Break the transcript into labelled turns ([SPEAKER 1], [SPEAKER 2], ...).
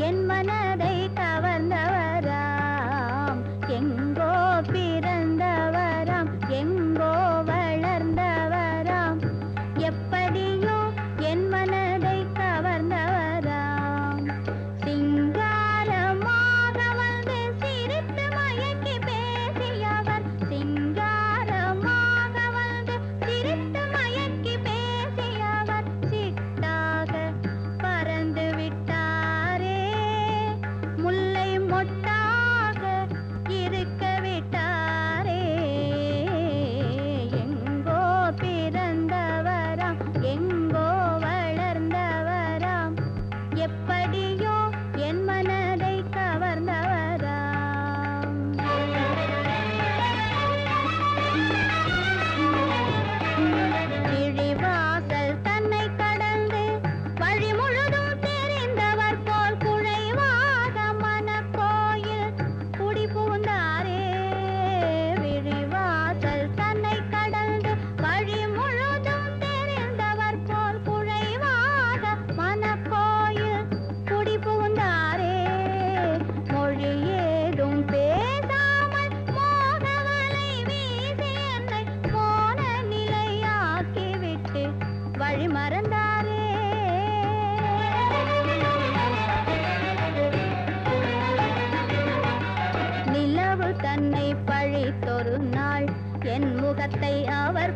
[SPEAKER 1] என் மனதை கவர்ந்தவராம். எங்கோ பிறந்தவராம், எங்கோ வளர்ந்தவராம், எப்படியோ என் மனதை கவர்ந்தவராம். சிங்காரமாக வந்து சிரித்து மயக்கி பேசியவர், சிங்காரமாக வந்து சிரித்து மயக்கி பேசியவர், சிட்டாக பறந்து விட்டாரே, முல்லை மொட்டாக இருக்க விட்டாரே. எங்கோ பிறந்தவராம், எங்கோ வளர்ந்தவராம், எப்படியோ என் மனதை கவர்ந்தவராம். கிழிவாசல் தன்னை கடந்து வழி முழுதும் தெரிந்தவர் போல் குழைவாக மனக்கோயில் குடி புகுந்தாரே. விழிவாசல் தன்னை கடந்து வழி முழுதும் தெரிந்தவர் போல் குழைவாக மனக்கோயில் குடி புகுந்தாரே. மொழி ஏதும் பேசாமல் மோகவலை வீசி என்னை மோன நிலையாக்கிவிட்டு வழி மறந்தாரே. நிலவு தன்னை பழித்தொரு நாள் என் முகத்தை அவர்